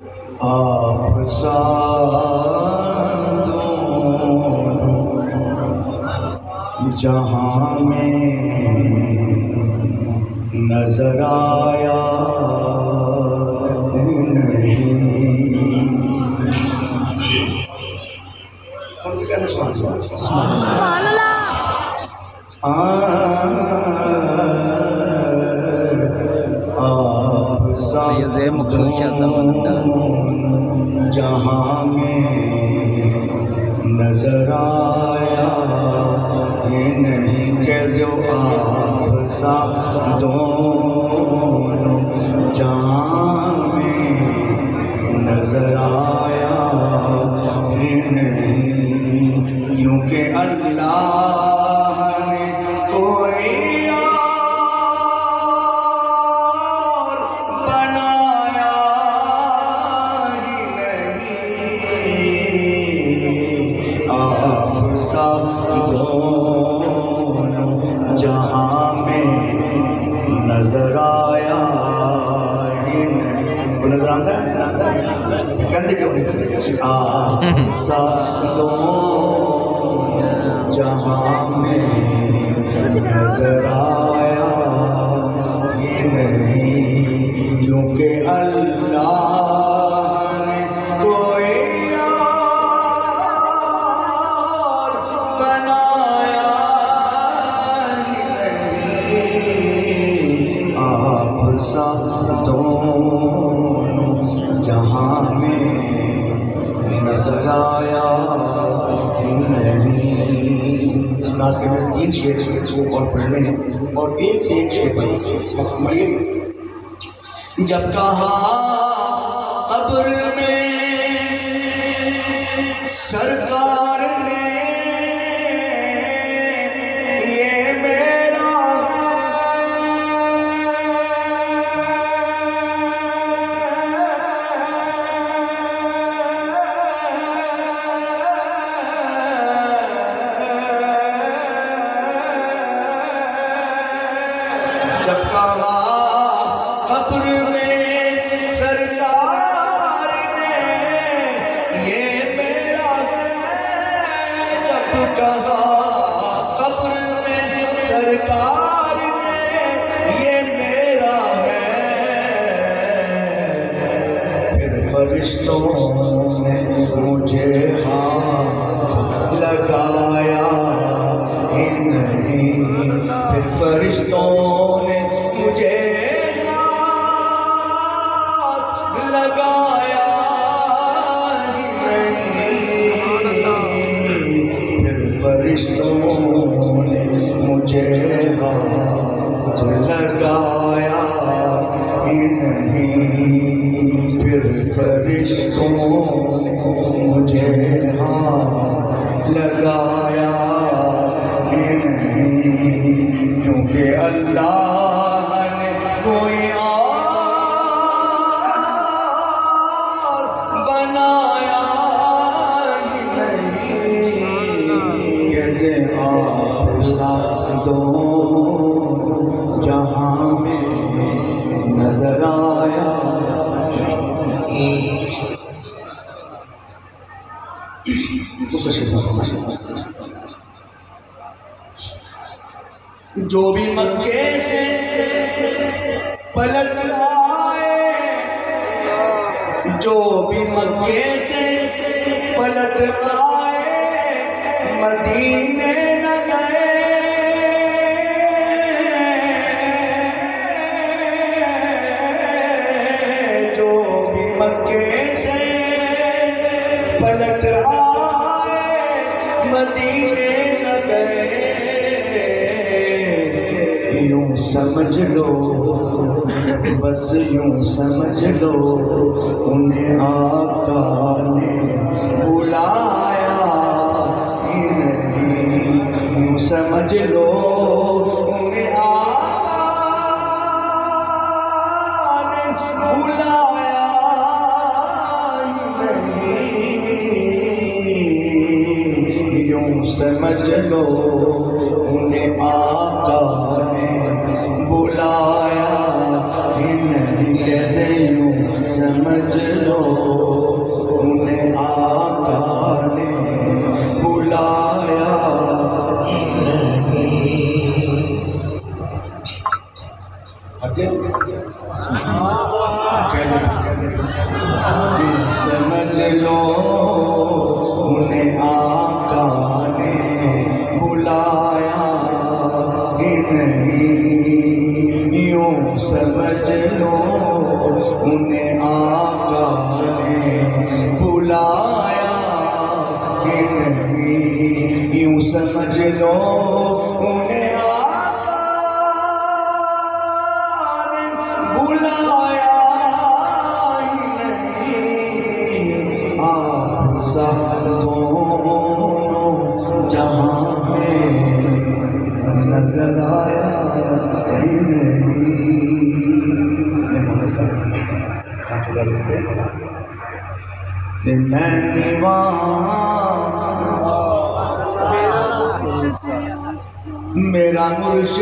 آپ سا دونوں جہاں میں نظر آیا جہاں میں نظر آیا ہی نہیں کہ جو آپ سا دونوں جہاں میں نظر آیا ہی نہیں کیونکہ اللہ نے کوئی اور بنایا ہی نہیں آپ سب دونوں جہاں میں نظر آیا ہی نہیں وہ نظر آتا ہے کہتے کیوں نہیں آپ سب دونوں جہاں میں نظر آیا ہی نہیں کیونکہ اللہ نے کوئی اور بنایا ہی نہیں آپ سب دونوں جہاں میں نظر آیا ہی نہیں اس ناز کے میں 3 شعر اور پڑھنے ہیں اور ایک سے ایک شعر پڑھنے اس وقت ہماری جب کہا قبر میں سرکار نے یہ میرا جب کہا قبر میں سرکار نے یہ میرا ہے جب کہا قبر میں سرکار نے یہ میرا ہے پھر فرشتوں نے مجھے ہاتھ لگایا ہی نہیں پھر فرشتوں نے مجھے ہاتھ لگایا ہی نہیں پھر فرشتوں نے مجھے ہاتھ لگایا ہی نہیں پھر فرشتوں نے مجھے ہاتھ لگایا ہی نہیں کیونکہ اللہ نے کوئی اور بنایا ہی نہیں کہتے آپ سب دونوں جہاں میں نظر آیا جو بھی مکے سے پلٹ آئے جو بھی مکے سے پلٹ آئے مدینے نہ گئے جو بھی مکے سے پلٹ آئے مدینے نہ گئے یوں سمجھ لو بس یوں سمجھ لو انہیں آقا نے بلایا ہی نہیں یوں سمجھ لو انہیں آقا نے بلایا ہی نہیں یوں سمجھ لو انہیں آقا نے بلایا ہی نہیں کہتے یوں سمجھ لو تے میں نواں میرا مرشد